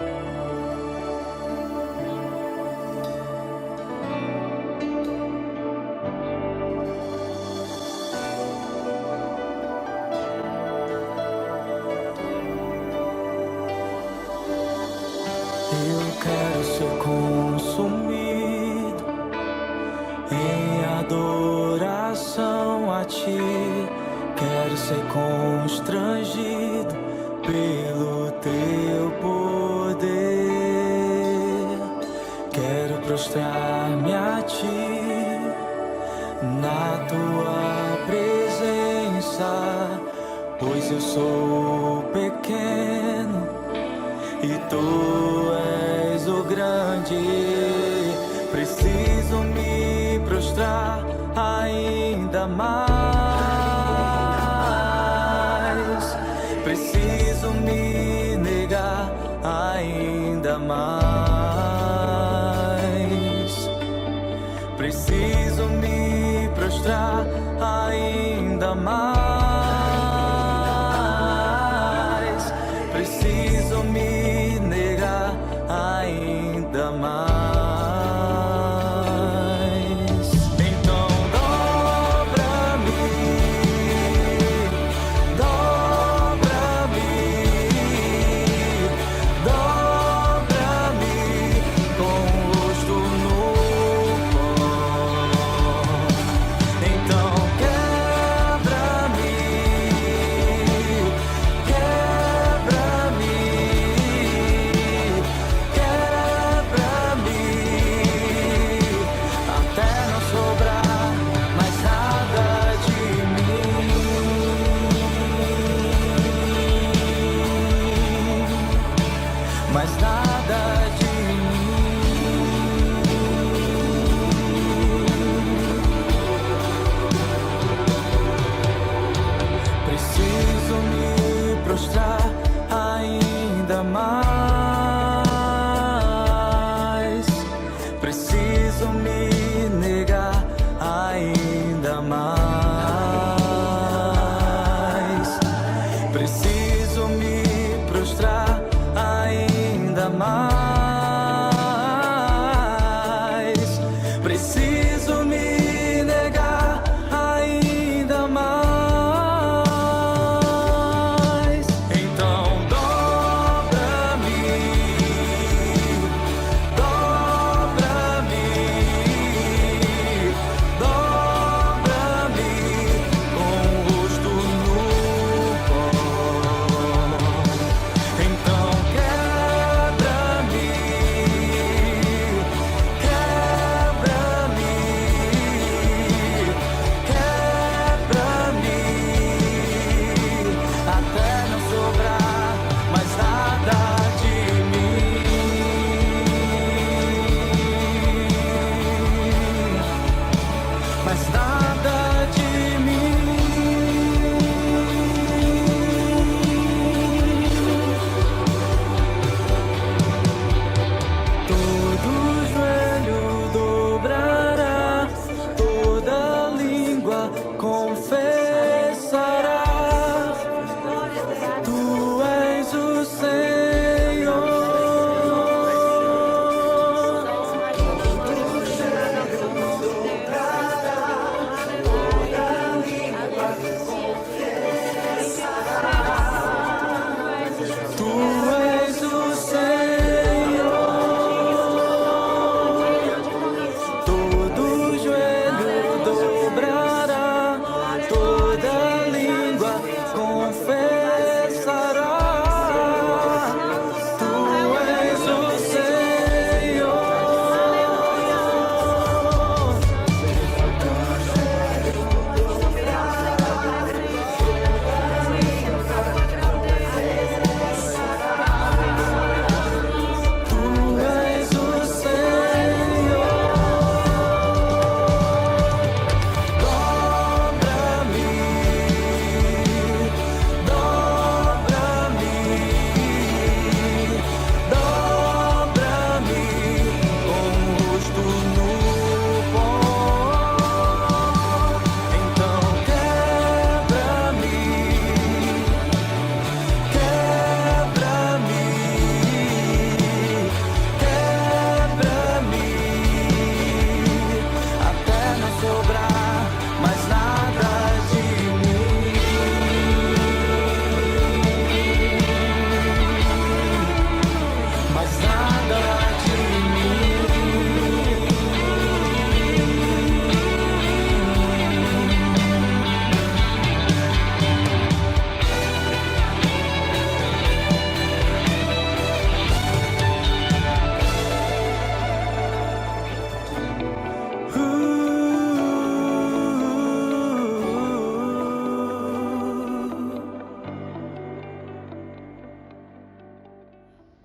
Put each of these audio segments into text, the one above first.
Eu quero ser consumido em adoração a Ti. Quero ser constrangido pelo Teu poder. Quero prostrar-me a Ti na Tua presença, pois eu sou pequeno e Tu és o grande. Preciso me prostrar ainda mais. Preciso me negar ainda mais. Preciso me prostrar ainda mais. Preciso me negar ainda mais. Então dobra-me, dobra-me, dobra-me com o rosto no pó. Então quebra-me, quebra-me, quebra-me, até não sobrar mais nada de mim, mais nada de mim. Preciso me prostrar ainda mais. Preciso me negar ainda mais. Preciso me prostrar ainda mais. Preciso me negar ainda mais. Então dobra-me, dobra-me, dobra-me com o rosto no pó. Então quebra-me,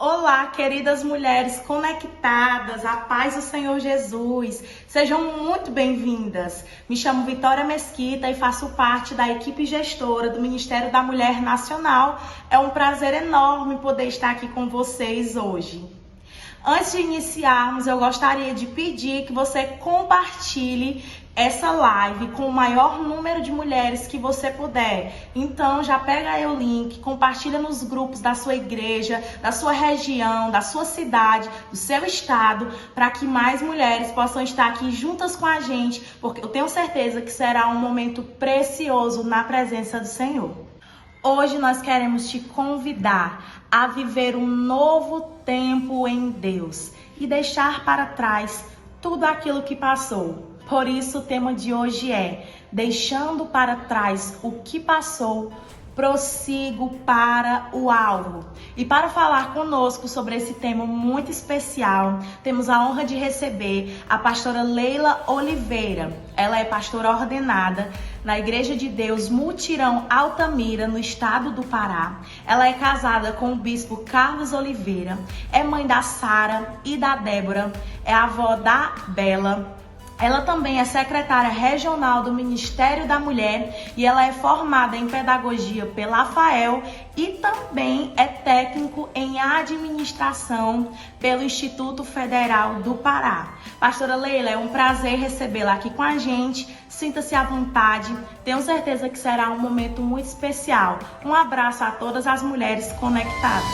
Olá, queridas mulheres conectadas, a paz do Senhor Jesus. Sejam muito bem-vindas. Me chamo Vitória Mesquita e faço parte da equipe gestora do Ministério da Mulher Nacional. É um prazer enorme poder estar aqui com vocês hoje. Antes de iniciarmos, eu gostaria de pedir que você compartilhe essa live com o maior número de mulheres que você puder. Então já pega aí o link, compartilha nos grupos da sua igreja, da sua região, da sua cidade, do seu estado, para que mais mulheres possam estar aqui juntas com a gente, porque eu tenho certeza que será um momento precioso na presença do Senhor. Hoje nós queremos te convidar a viver um novo tempo em Deus e deixar para trás tudo aquilo que passou. Por isso o tema de hoje é: deixando para trás o que passou, prossigo para o alvo. E para falar conosco sobre esse tema muito especial, temos a honra de receber a pastora Leila Oliveira. Ela é pastora ordenada na Igreja de Deus Mutirão Altamira, no estado do Pará. Ela é casada com o bispo Carlos Oliveira, é mãe da Sara e da Débora, é avó da Bela. Ela também é secretária regional do Ministério da Mulher e ela é formada em pedagogia pela FAEL e também é técnico em administração pelo Instituto Federal do Pará. Pastora Leila, é um prazer recebê-la aqui com a gente. Sinta-se à vontade. Tenho certeza que será um momento muito especial. Um abraço a todas as mulheres conectadas.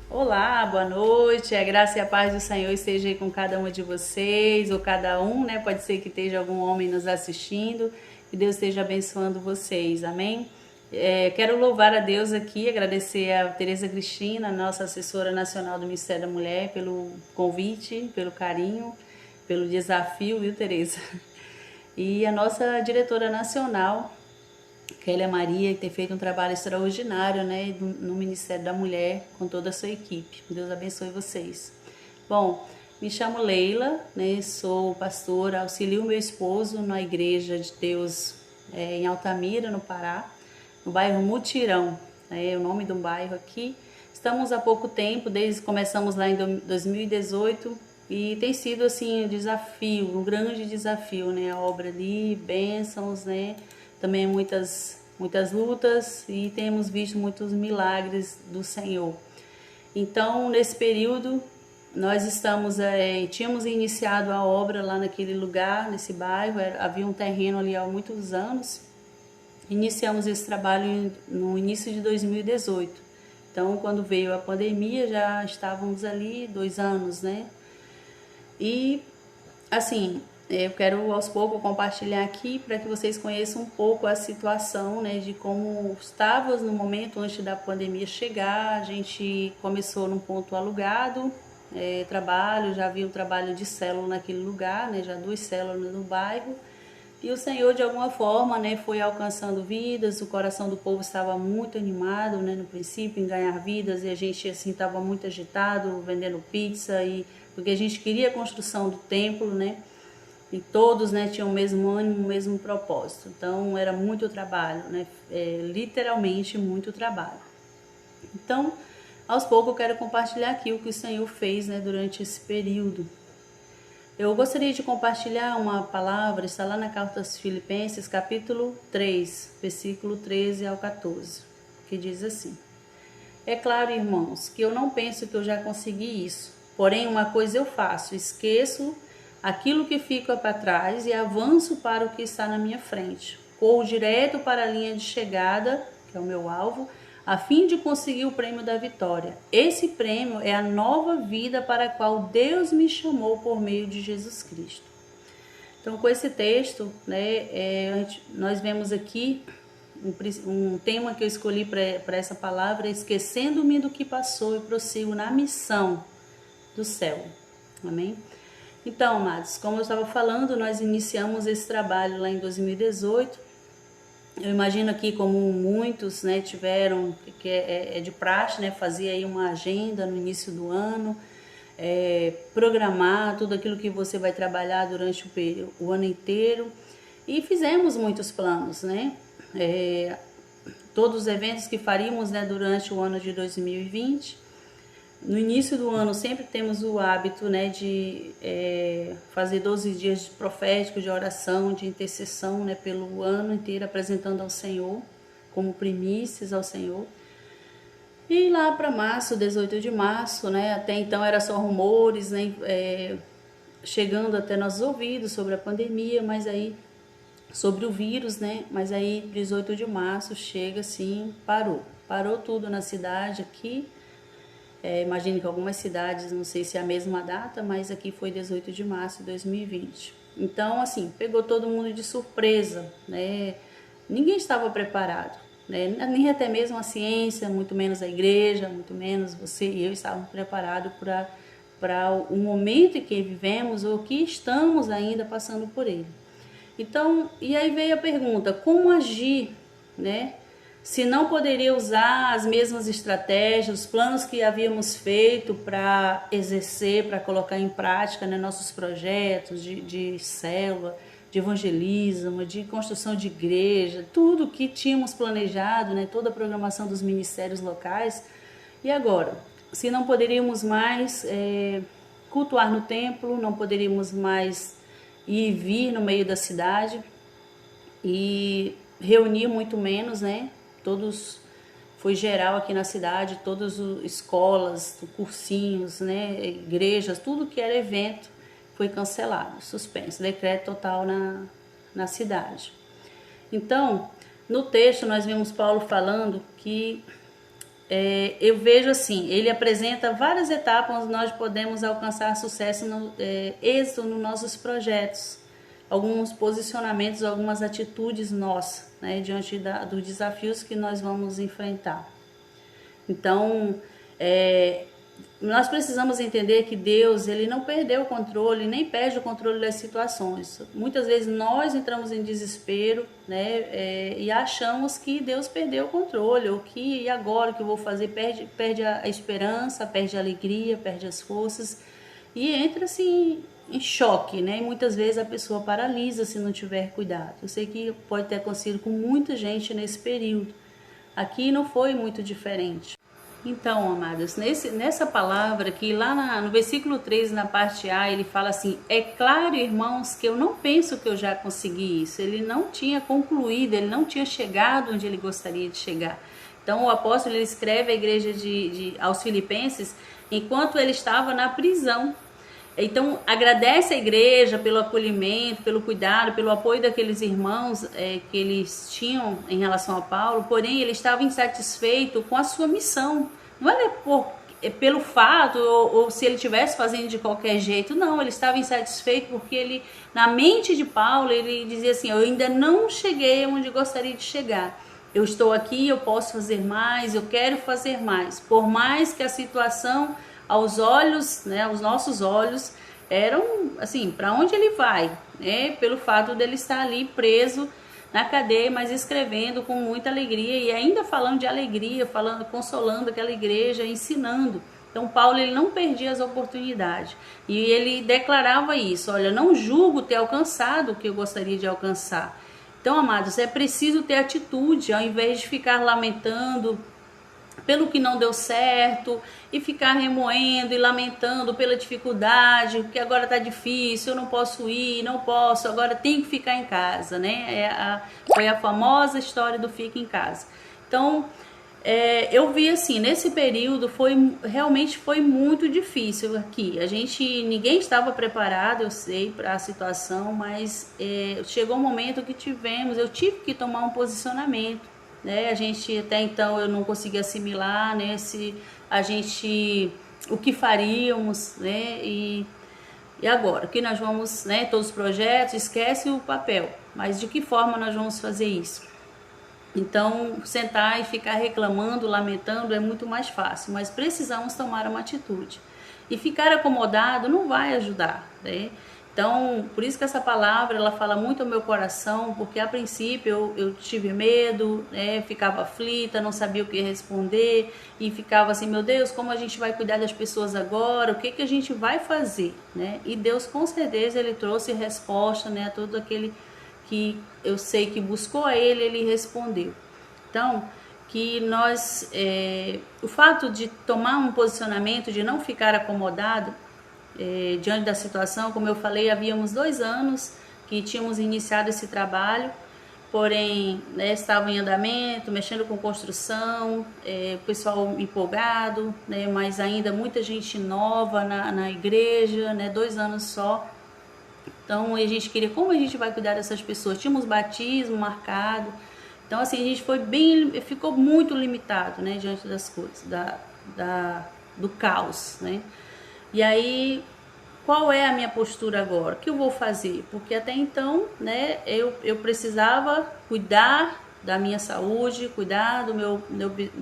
Olá, boa noite, a graça e a paz do Senhor esteja aí com cada uma de vocês, ou cada um, né? Pode ser que esteja algum homem nos assistindo, que Deus esteja abençoando vocês, amém? Quero louvar a Deus aqui, agradecer a Tereza Cristina, nossa assessora nacional do Ministério da Mulher, pelo convite, pelo carinho, pelo desafio, viu, Tereza? E a nossa diretora nacional, Kélia Maria, que tem feito um trabalho extraordinário, né, no Ministério da Mulher, com toda a sua equipe. Deus abençoe vocês. Bom, me chamo Leila, né, sou pastora, auxilio meu esposo na Igreja de Deus em Altamira, no Pará, no bairro Mutirão, é o nome do bairro aqui. Estamos há pouco tempo, desde que começamos lá em 2018, e tem sido assim um desafio, um grande desafio, né, a obra ali, bênçãos, né, também muitas lutas e temos visto muitos milagres do Senhor. Então, nesse período, nós tínhamos iniciado a obra lá naquele lugar, nesse bairro, havia um terreno ali há muitos anos. Iniciamos esse trabalho no início de 2018. Então, quando veio a pandemia, já estávamos ali 2 anos, né? E, assim, eu quero aos poucos compartilhar aqui para que vocês conheçam um pouco a situação, né, de como estávamos no momento antes da pandemia chegar. A gente começou num ponto alugado, já havia um trabalho de célula naquele lugar, né, já 2 células no bairro. E o Senhor, de alguma forma, né, foi alcançando vidas. O coração do povo estava muito animado, né, no princípio, em ganhar vidas. E a gente assim estava muito agitado, vendendo pizza, porque a gente queria a construção do templo, né? E todos, né, tinham o mesmo ânimo, o mesmo propósito. Então, era muito trabalho, né? Literalmente muito trabalho. Então, aos poucos eu quero compartilhar aqui o que o Senhor fez, né, durante esse período. Eu gostaria de compartilhar uma palavra, está lá na carta aos Filipenses, capítulo 3, versículo 13 ao 14, que diz assim: É claro, irmãos, que eu não penso que eu já consegui isso, porém uma coisa eu faço, esqueço aquilo que fica para trás e avanço para o que está na minha frente. Corro direto para a linha de chegada, que é o meu alvo, a fim de conseguir o prêmio da vitória. Esse prêmio é a nova vida para a qual Deus me chamou por meio de Jesus Cristo. Então, com esse texto, né, nós vemos aqui um tema que eu escolhi para essa palavra: esquecendo-me do que passou e prossigo na missão do céu. Amém? Então, amados, como eu estava falando, nós iniciamos esse trabalho lá em 2018. Eu imagino aqui como muitos, né, tiveram, que é de praxe, né, fazia aí uma agenda no início do ano, programar tudo aquilo que você vai trabalhar durante o ano inteiro. E fizemos muitos planos, né? Todos os eventos que faríamos, né, durante o ano de 2020. No início do ano sempre temos o hábito, né, de fazer 12 dias proféticos de oração, de intercessão, né, pelo ano inteiro, apresentando ao Senhor, como primícias ao Senhor. E lá para março, 18 de março, né, até então era só rumores, né, chegando até nossos ouvidos sobre a pandemia, mas aí sobre o vírus, né? Mas aí 18 de março chega assim, parou tudo na cidade aqui. Imagino que algumas cidades, não sei se é a mesma data, mas aqui foi 18 de março de 2020. Então, assim, pegou todo mundo de surpresa, né? Ninguém estava preparado, né? Nem até mesmo a ciência, muito menos a igreja, muito menos você e eu estávamos preparados para o momento em que vivemos ou que estamos ainda passando por ele. Então, e aí veio a pergunta, como agir, né? Se não poderia usar as mesmas estratégias, os planos que havíamos feito para exercer, para colocar em prática, né, nossos projetos de célula, de evangelismo, de construção de igreja, tudo que tínhamos planejado, né, toda a programação dos ministérios locais. E agora, se não poderíamos mais cultuar no templo, não poderíamos mais ir e vir no meio da cidade e reunir muito menos, né? Todos, foi geral aqui na cidade, todas as escolas, cursinhos, né? Igrejas, tudo que era evento foi cancelado, suspenso, decreto total na cidade. Então, no texto nós vemos Paulo falando que eu vejo assim, ele apresenta várias etapas onde nós podemos alcançar sucesso, êxito nos nossos projetos, alguns posicionamentos, algumas atitudes nossas, né, diante dos desafios que nós vamos enfrentar. Então, nós precisamos entender que Deus, ele não perdeu o controle, nem perde o controle das situações. Muitas vezes nós entramos em desespero, né, e achamos que Deus perdeu o controle, ou que e agora o que eu vou fazer, perde a esperança, perde a alegria, perde as forças e entra assim em choque, né? E muitas vezes a pessoa paralisa se não tiver cuidado. Eu sei que pode ter acontecido com muita gente nesse período. Aqui não foi muito diferente. Então, amados, nessa palavra aqui, lá no versículo 3, na parte A, ele fala assim: é claro, irmãos, que eu não penso que eu já consegui isso. Ele não tinha concluído, ele não tinha chegado onde ele gostaria de chegar. Então, o apóstolo ele escreve à igreja aos Filipenses enquanto ele estava na prisão. Então, agradece a igreja pelo acolhimento, pelo cuidado, pelo apoio daqueles irmãos que eles tinham em relação a Paulo, porém ele estava insatisfeito com a sua missão. Não era pelo fato ou se ele estivesse fazendo de qualquer jeito, não, ele estava insatisfeito porque ele, na mente de Paulo, ele dizia assim: eu ainda não cheguei onde gostaria de chegar. Eu estou aqui, eu posso fazer mais, eu quero fazer mais. Por mais que a situação aos olhos, né, aos nossos olhos, eram assim, para onde ele vai, né? Pelo fato dele estar ali preso na cadeia, mas escrevendo com muita alegria e ainda falando de alegria, consolando aquela igreja, ensinando. Então Paulo ele não perdia as oportunidades e ele declarava isso: olha, não julgo ter alcançado o que eu gostaria de alcançar. Então, amados, é preciso ter atitude, ao invés de ficar lamentando pelo que não deu certo e ficar remoendo e lamentando pela dificuldade, porque agora tá difícil, eu não posso ir, agora tem que ficar em casa, né? Foi a famosa história do fica em casa. Então, eu vi assim, nesse período realmente foi muito difícil aqui. Ninguém estava preparado, eu sei, para a situação, mas chegou um momento que eu tive que tomar um posicionamento. Né? A gente até então eu não conseguia assimilar, né? O que faríamos, né? E agora, o que nós vamos, né? Todos os projetos, esquece o papel, mas de que forma nós vamos fazer isso? Então, sentar e ficar reclamando, lamentando é muito mais fácil, mas precisamos tomar uma atitude. E ficar acomodado não vai ajudar, né? Então, por isso que essa palavra, ela fala muito ao meu coração, porque a princípio eu tive medo, né, ficava aflita, não sabia o que responder, e ficava assim, meu Deus, como a gente vai cuidar das pessoas agora, o que que a gente vai fazer, né? E Deus, com certeza, Ele trouxe resposta, né, a todo aquele que eu sei que buscou a Ele respondeu. Então, que nós, o fato de tomar um posicionamento, de não ficar acomodado, diante da situação, como eu falei, havíamos 2 anos que tínhamos iniciado esse trabalho, porém, né, estava em andamento, mexendo com construção, o pessoal empolgado, né, mas ainda muita gente nova na igreja, né, 2 anos só. Então a gente queria, como a gente vai cuidar dessas pessoas? Tínhamos batismo marcado, então assim, a gente ficou muito limitado, né, diante das coisas, do caos, né. E aí, qual é a minha postura agora? O que eu vou fazer? Porque até então, né, eu precisava cuidar da minha saúde, cuidar do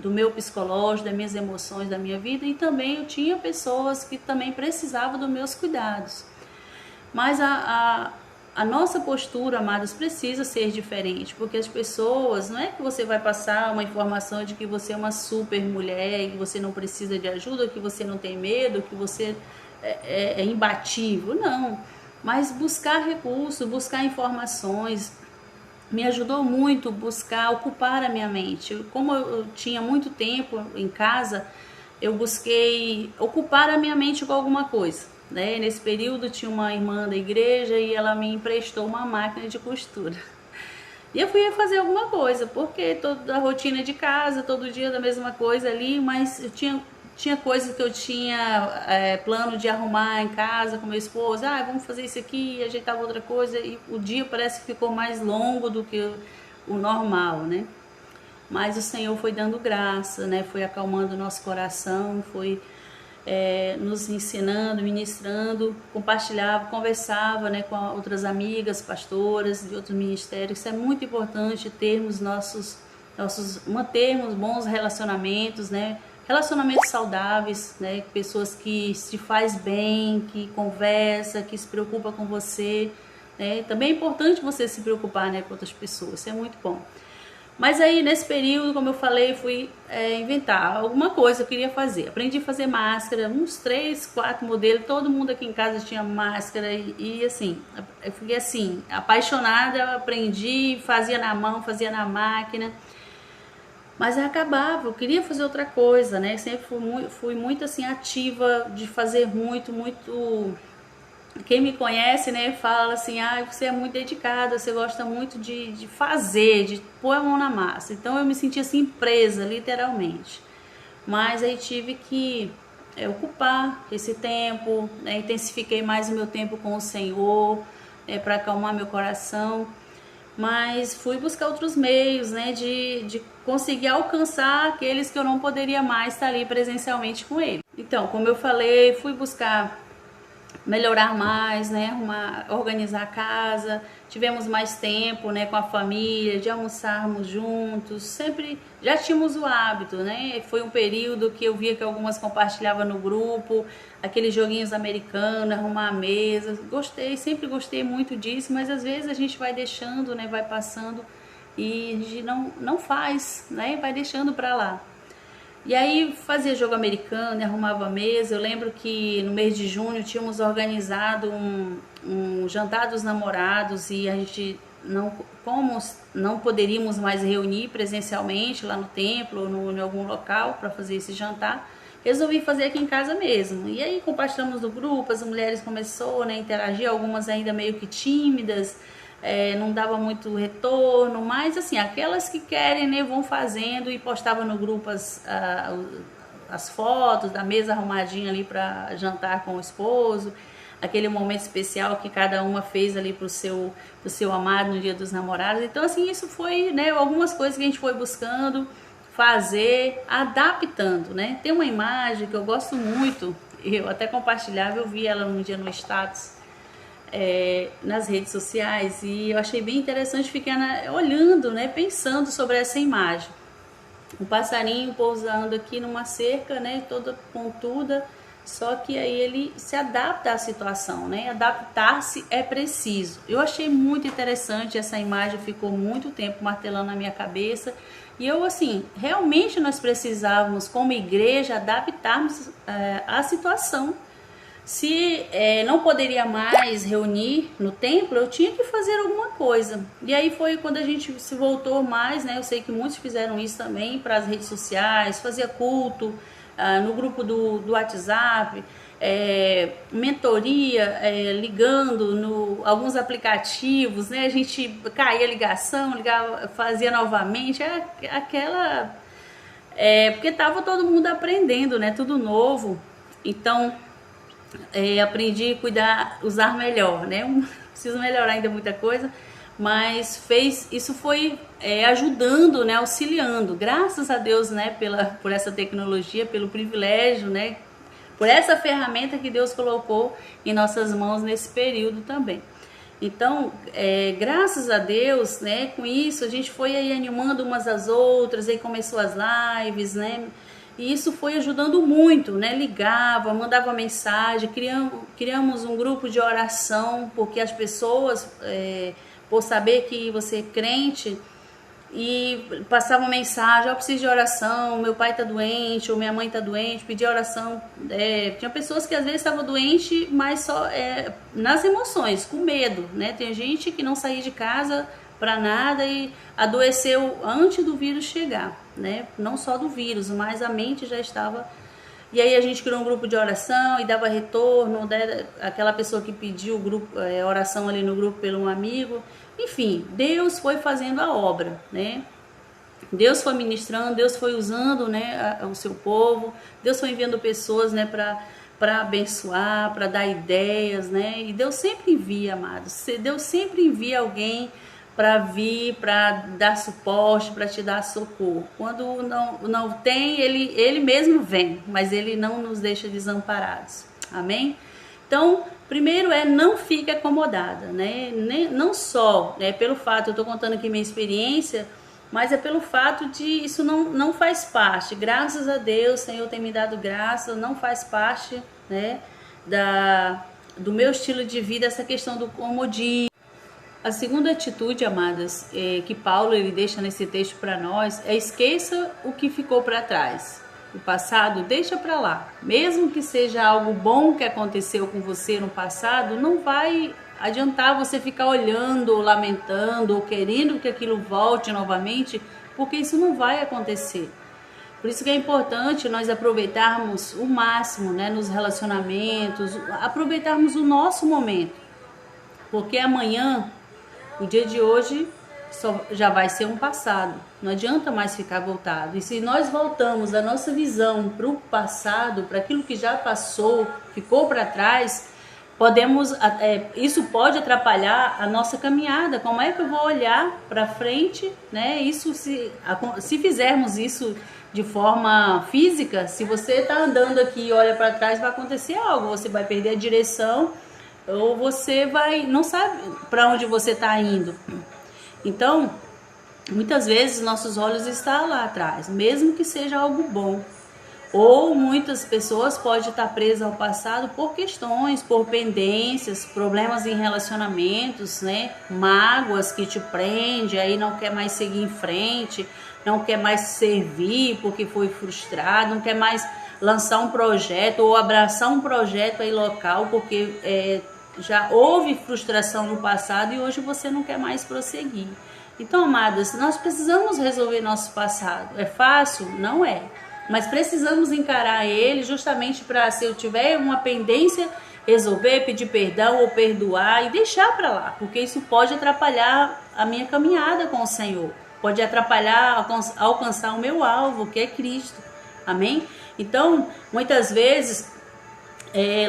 meu psicológico, das minhas emoções, da minha vida, e também eu tinha pessoas que também precisavam dos meus cuidados. Mas a nossa postura, amados, precisa ser diferente, porque as pessoas, não é que você vai passar uma informação de que você é uma super mulher, que você não precisa de ajuda, que você não tem medo, que você é imbatível, não. Mas buscar recursos, buscar informações, me ajudou muito ocupar a minha mente. Como eu tinha muito tempo em casa, eu busquei ocupar a minha mente com alguma coisa, né? Nesse período tinha uma irmã da igreja e ela me emprestou uma máquina de costura. E eu fui fazer alguma coisa, porque toda a rotina de casa, todo dia da mesma coisa ali, mas eu tinha coisas que eu tinha plano de arrumar em casa com meu esposo. Vamos fazer isso aqui, ajeitar outra coisa, e o dia parece que ficou mais longo do que o normal, né? Mas o Senhor foi dando graça, né? Foi acalmando o nosso coração, foi nos ensinando, ministrando, compartilhava, conversava, né, com outras amigas, pastoras de outros ministérios. Isso é muito importante, mantermos bons relacionamentos, né, relacionamentos saudáveis, né, pessoas que se faz bem, que conversa, que se preocupa com você, né. Também é importante você se preocupar, né, com outras pessoas, isso é muito bom. Mas aí, nesse período, como eu falei, fui inventar alguma coisa que eu queria fazer. Aprendi a fazer máscara, uns 3, 4 modelos, todo mundo aqui em casa tinha máscara e assim, eu fiquei assim, apaixonada, aprendi, fazia na mão, fazia na máquina, mas acabava, eu queria fazer outra coisa, né? Sempre fui muito assim, ativa de fazer muito. Quem me conhece, né, fala assim, você é muito dedicada, você gosta muito de fazer, de pôr a mão na massa. Então eu me senti assim presa, literalmente. Mas aí tive que ocupar esse tempo, né, intensifiquei mais o meu tempo com o Senhor, para acalmar meu coração. Mas fui buscar outros meios, né, de conseguir alcançar aqueles que eu não poderia mais estar ali presencialmente com ele. Então, como eu falei, fui buscar melhorar mais, né, organizar a casa, tivemos mais tempo, né, com a família, de almoçarmos juntos, sempre já tínhamos o hábito, né, foi um período que eu via que algumas compartilhavam no grupo, aqueles joguinhos americanos, arrumar a mesa, sempre gostei muito disso, mas às vezes a gente vai deixando, né, vai passando e a gente não faz, né, vai deixando para lá. E aí fazia jogo americano, arrumava a mesa. Eu lembro que no mês de junho tínhamos organizado um jantar dos namorados e a gente como não poderíamos mais reunir presencialmente lá no templo ou em algum local para fazer esse jantar, resolvi fazer aqui em casa mesmo. E aí compartilhamos no grupo, as mulheres começaram, né, a interagir, algumas ainda meio que tímidas, não dava muito retorno, mas assim, aquelas que querem, né, vão fazendo, e postava no grupo as fotos da mesa arrumadinha ali para jantar com o esposo, aquele momento especial que cada uma fez ali pro seu amado no dia dos namorados. Então assim, isso foi, né, algumas coisas que a gente foi buscando fazer, adaptando, né. Tem uma imagem que eu gosto muito, eu até compartilhava, eu vi ela um dia no status, nas redes sociais, e eu achei bem interessante ficar olhando, né, pensando sobre essa imagem. Um passarinho pousando aqui numa cerca, né, toda pontuda, Só que aí ele se adapta à situação, né? Adaptar-se é preciso. Eu achei muito interessante essa imagem, ficou muito tempo martelando na minha cabeça. E eu, assim, realmente nós precisávamos, como igreja, adaptarmos à situação. Se não poderia mais reunir no templo, eu tinha que fazer alguma coisa. E aí foi quando a gente se voltou mais, né? Eu sei que muitos fizeram isso também para as redes sociais, fazia culto no grupo do WhatsApp, mentoria, ligando no alguns aplicativos, né? A gente caía a ligação, ligava, fazia novamente, aquela... porque estava todo mundo aprendendo, né? Tudo novo. Então... aprendi a cuidar, usar melhor, né? Preciso melhorar ainda muita coisa, mas isso foi ajudando, né? Auxiliando, graças a Deus, né? Por essa tecnologia, pelo privilégio, né? Por essa ferramenta que Deus colocou em nossas mãos nesse período também. Então, graças a Deus, né? Com isso a gente foi aí animando umas às outras, aí começou as lives, né? E isso foi ajudando muito, né? Ligava, mandava mensagem, criamos um grupo de oração, porque as pessoas, por saber que você é crente, e passavam mensagem: eu preciso de oração, meu pai está doente, ou minha mãe está doente, pedia oração. Tinha pessoas que às vezes estavam doentes, mas só nas emoções, com medo, né? Tem gente que não saía de casa para nada e adoeceu antes do vírus chegar, né? Não só do vírus, mas a mente já estava. E aí a gente criou um grupo de oração e dava retorno, né? Aquela pessoa que pediu oração ali no grupo pelo um amigo. Enfim, Deus foi fazendo a obra, né? Deus foi ministrando, Deus foi usando, né, o seu povo, Deus foi enviando pessoas, né, para abençoar, para dar ideias, né? E Deus sempre envia, amados. Deus sempre envia alguém para vir, para dar suporte, para te dar socorro. Quando não tem, ele mesmo vem, mas ele não nos deixa desamparados. Amém? Então, primeiro não fique acomodada, né? Não só pelo fato, eu estou contando aqui minha experiência, mas é pelo fato de isso não faz parte. Graças a Deus, o Senhor tem me dado graça, não faz parte, né, do meu estilo de vida, essa questão do comodismo. A segunda atitude, amadas, que Paulo ele deixa nesse texto para nós esqueça o que ficou para trás. O passado deixa para lá. Mesmo que seja algo bom que aconteceu com você no passado, não vai adiantar você ficar olhando, ou lamentando, ou querendo que aquilo volte novamente, porque isso não vai acontecer. Por isso que é importante nós aproveitarmos o máximo, né, nos relacionamentos, aproveitarmos o nosso momento. Porque amanhã, o dia de hoje, já vai ser um passado. Não adianta mais ficar voltado. E se nós voltamos a nossa visão para o passado, para aquilo que já passou, ficou para trás, isso pode atrapalhar a nossa caminhada. Como é que eu vou olhar para frente, né? Isso se fizermos isso de forma física, se você está andando aqui e olha para trás, vai acontecer algo. Você vai perder a direção ou você não sabe para onde você está indo. Então, muitas vezes nossos olhos estão lá atrás, mesmo que seja algo bom. Ou muitas pessoas podem estar presas ao passado por questões, por pendências, problemas em relacionamentos, né? Mágoas que te prendem, aí não quer mais seguir em frente, não quer mais servir porque foi frustrado, não quer mais lançar um projeto ou abraçar um projeto aí local porque já houve frustração no passado e hoje você não quer mais prosseguir. Então, amadas, nós precisamos resolver nosso passado. É fácil? Não é. Mas precisamos encarar ele justamente para, se eu tiver uma pendência, resolver, pedir perdão ou perdoar e deixar para lá. Porque isso pode atrapalhar a minha caminhada com o Senhor. Pode atrapalhar alcançar o meu alvo, que é Cristo. Amém? Então, muitas vezes...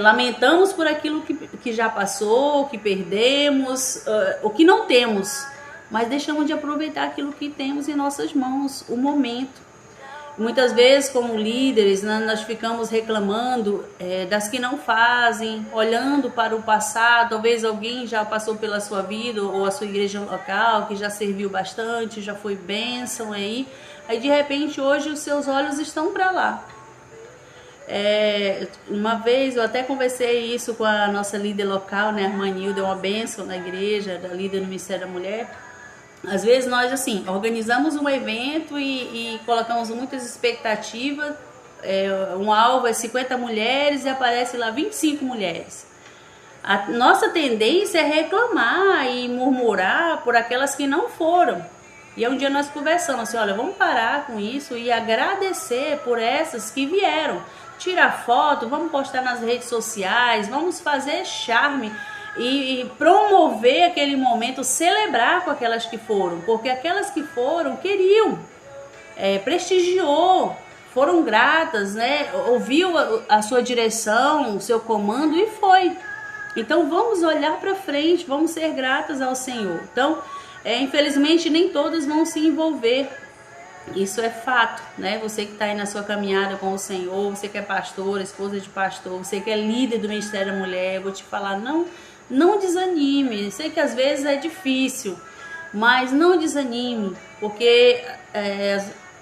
lamentamos por aquilo que já passou, que perdemos, o que não temos, mas deixamos de aproveitar aquilo que temos em nossas mãos, o momento. Muitas vezes, como líderes, nós ficamos reclamando das que não fazem, olhando para o passado. Talvez alguém já passou pela sua vida ou a sua igreja local, que já serviu bastante, já foi bênção aí de repente hoje os seus olhos estão para lá. Uma vez eu até conversei isso com a nossa líder local, né, a irmã Nilda, uma bênção na igreja, da líder no Ministério da Mulher. Às vezes nós, assim, organizamos um evento e colocamos muitas expectativas, um alvo é 50 mulheres e aparece lá 25 mulheres. A nossa tendência é reclamar e murmurar por aquelas que não foram. E um dia nós conversamos assim, olha, vamos parar com isso e agradecer por essas que vieram. Tirar foto, vamos postar nas redes sociais, vamos fazer charme e promover aquele momento, celebrar com aquelas que foram, porque aquelas que foram queriam, prestigiou, foram gratas, né? Ouviu a sua direção, o seu comando e foi. Então vamos olhar para frente, vamos ser gratas ao Senhor. Então, infelizmente nem todas vão se envolver. Isso é fato, né? Você que está aí na sua caminhada com o Senhor, você que é pastora, esposa de pastor, você que é líder do Ministério da Mulher, eu vou te falar, não desanime. Sei que às vezes é difícil, mas não desanime, porque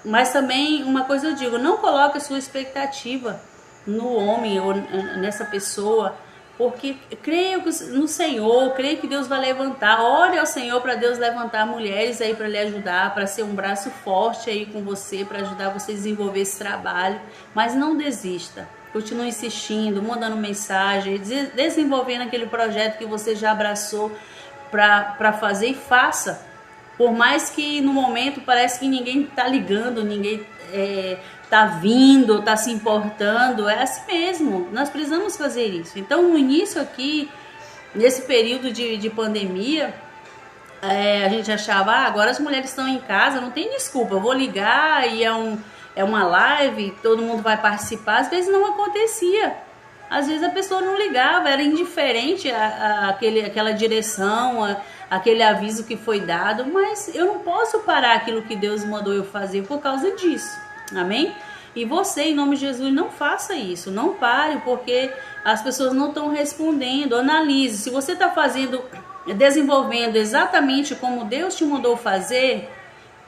mas também uma coisa eu digo, não coloque a sua expectativa no homem ou nessa pessoa, porque creio no Senhor, creio que Deus vai levantar. Ore ao Senhor para Deus levantar mulheres aí para lhe ajudar, para ser um braço forte aí com você, para ajudar você a desenvolver esse trabalho. Mas não desista, continue insistindo, mandando mensagem, desenvolvendo aquele projeto que você já abraçou para fazer, e faça. Por mais que no momento parece que ninguém está ligando, ninguém tá vindo, tá se importando, é assim mesmo, nós precisamos fazer isso. Então no início aqui, nesse período de pandemia, a gente achava, agora as mulheres estão em casa, não tem desculpa, eu vou ligar e é uma live, todo mundo vai participar. Às vezes não acontecia, às vezes a pessoa não ligava, era indiferente àquela direção, aquele aviso que foi dado, mas eu não posso parar aquilo que Deus mandou eu fazer por causa disso. Amém? E você, em nome de Jesus, não faça isso, não pare, porque as pessoas não estão respondendo. Analise, se você está desenvolvendo exatamente como Deus te mandou fazer,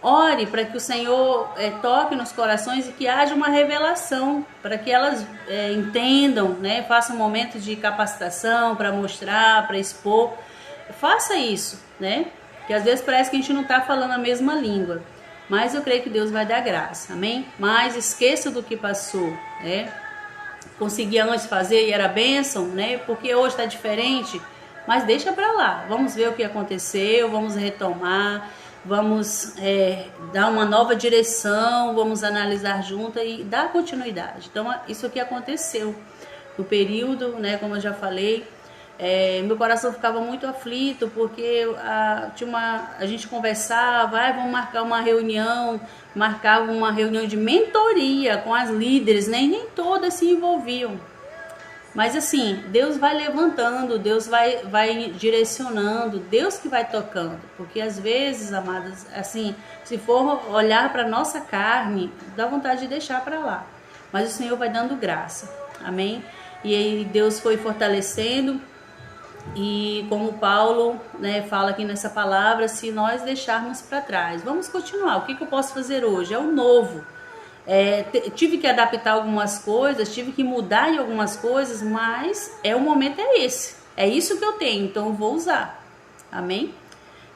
ore para que o Senhor toque nos corações e que haja uma revelação, para que elas entendam, né? Faça um momento de capacitação para mostrar, para expor. Faça isso, né? Porque às vezes parece que a gente não está falando a mesma língua. Mas eu creio que Deus vai dar graça, amém? Mas esqueça do que passou, né? Conseguia antes fazer e era bênção, né? Porque hoje está diferente, mas deixa para lá. Vamos ver o que aconteceu, vamos retomar, vamos dar uma nova direção, vamos analisar junto e dar continuidade. Então, isso aqui aconteceu no período, né? Como eu já falei, meu coração ficava muito aflito, porque a gente conversava, vamos marcar uma reunião, marcava uma reunião de mentoria com as líderes, né? E nem todas se envolviam. Mas assim, Deus vai levantando, Deus vai direcionando, Deus que vai tocando. Porque às vezes, amadas, assim, se for olhar para nossa carne, dá vontade de deixar para lá. Mas o Senhor vai dando graça, amém? E aí Deus foi fortalecendo. E como Paulo, né, fala aqui nessa palavra, se nós deixarmos para trás, vamos continuar. O que eu posso fazer hoje? É o novo. Tive que adaptar algumas coisas, tive que mudar em algumas coisas, mas o momento é esse. É isso que eu tenho, então eu vou usar. Amém?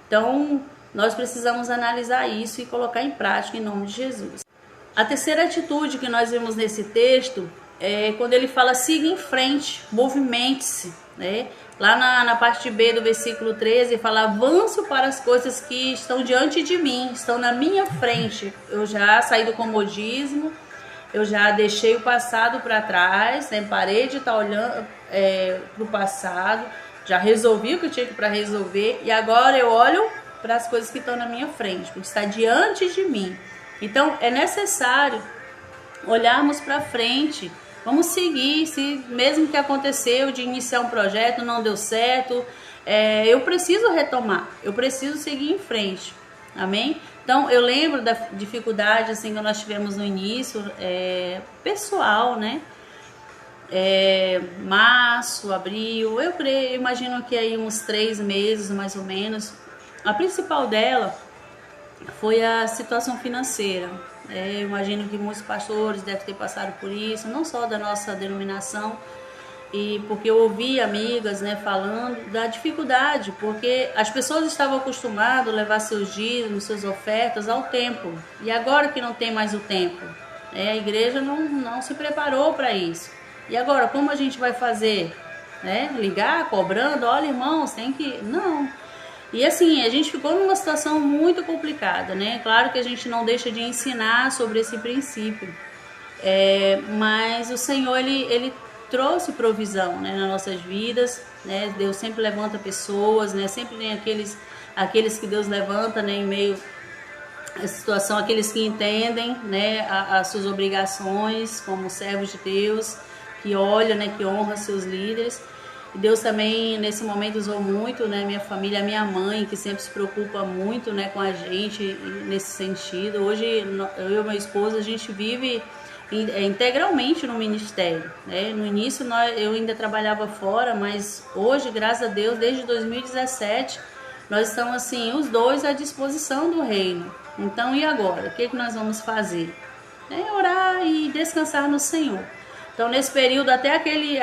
Então, nós precisamos analisar isso e colocar em prática em nome de Jesus. A terceira atitude que nós vemos nesse texto é quando ele fala siga em frente, movimente-se, né? Lá na parte B do versículo 13, fala avanço para as coisas que estão diante de mim, estão na minha frente. Eu já saí do comodismo, eu já deixei o passado para trás, né? Parei de estar olhando para o passado, já resolvi o que eu tinha para resolver e agora eu olho para as coisas que estão na minha frente, porque está diante de mim. Então é necessário olharmos para frente. Vamos seguir, se mesmo que aconteceu de iniciar um projeto, não deu certo, eu preciso retomar, eu preciso seguir em frente, amém? Então, eu lembro da dificuldade assim, que nós tivemos no início, pessoal, né? Março, abril, eu imagino que aí uns 3 meses, mais ou menos. A principal dela foi a situação financeira. Eu imagino que muitos pastores devem ter passado por isso, não só da nossa denominação, e porque eu ouvi amigas, né, falando da dificuldade, porque as pessoas estavam acostumadas a levar seus dízimos, suas ofertas ao templo, e agora que não tem mais o templo, a igreja não se preparou para isso. E agora, como a gente vai fazer? Ligar, cobrando, olha irmãos, tem que... Não. E assim, a gente ficou numa situação muito complicada, né? Claro que a gente não deixa de ensinar sobre esse princípio, mas o Senhor, ele trouxe provisão, né, nas nossas vidas, né? Deus sempre levanta pessoas, né? Sempre tem aqueles que Deus levanta, né, em meio a essa situação, aqueles que entendem, né, as suas obrigações como servos de Deus, que olha, né, que honra seus líderes. E Deus também nesse momento usou muito, né, minha família, minha mãe, que sempre se preocupa muito, né, com a gente nesse sentido. Hoje eu e meu esposo, a gente vive integralmente no ministério, né? No início eu ainda trabalhava fora, mas hoje, graças a Deus, desde 2017 nós estamos assim, os dois à disposição do reino. Então, e agora? O que nós vamos fazer? Orar e descansar no Senhor. Então, nesse período, até aquele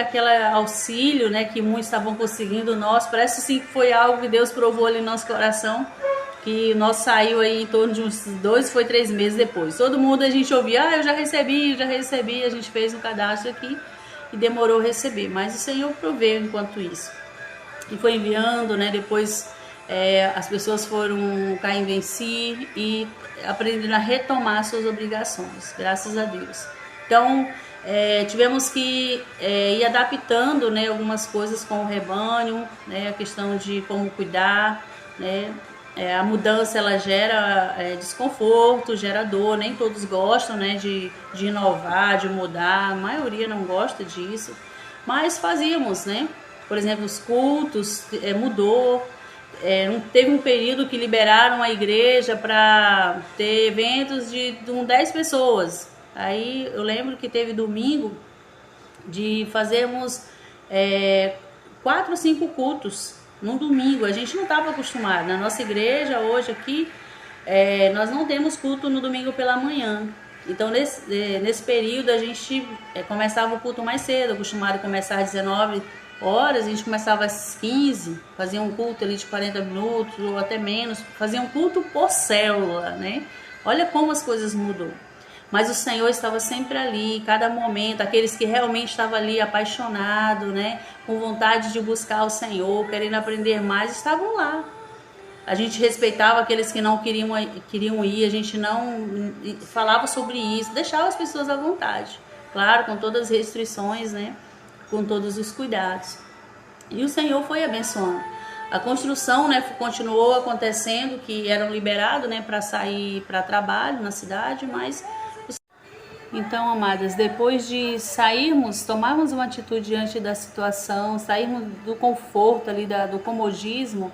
auxílio, né, que muitos estavam conseguindo, parece sim que foi algo que Deus provou ali no nosso coração, que o nosso saiu aí em torno de uns 3 meses depois. Todo mundo a gente ouvia, eu já recebi, a gente fez um cadastro aqui e demorou a receber, mas o Senhor proveu enquanto isso. E foi enviando, né, depois as pessoas foram caindo em si e aprendendo a retomar suas obrigações, graças a Deus. Então, tivemos que ir adaptando, né, algumas coisas com o rebanho, né, a questão de como cuidar, né. A mudança ela gera desconforto, gera dor, nem todos gostam, né, de inovar, de mudar, a maioria não gosta disso, mas fazíamos, né? Por exemplo, os cultos mudou, teve um período que liberaram a igreja para ter eventos de 10 pessoas. Aí eu lembro que teve domingo de fazermos 4 ou 5 cultos num domingo. A gente não estava acostumado. Na nossa igreja hoje aqui, nós não temos culto no domingo pela manhã. Então nesse período a gente começava o culto mais cedo, acostumado a começar às 19 horas, a gente começava às 15, fazia um culto ali de 40 minutos ou até menos, fazia um culto por célula, né? Olha como as coisas mudou. Mas o Senhor estava sempre ali, cada momento, aqueles que realmente estavam ali apaixonados, né, com vontade de buscar o Senhor, querendo aprender mais, estavam lá. A gente respeitava aqueles que não queriam ir, a gente não falava sobre isso, deixava as pessoas à vontade. Claro, com todas as restrições, né, com todos os cuidados. E o Senhor foi abençoando. A construção, né, continuou acontecendo, que eram liberados, né, para sair para trabalho na cidade, mas... Então, amadas, depois de sairmos, tomarmos uma atitude diante da situação, sairmos do conforto ali, do comodismo,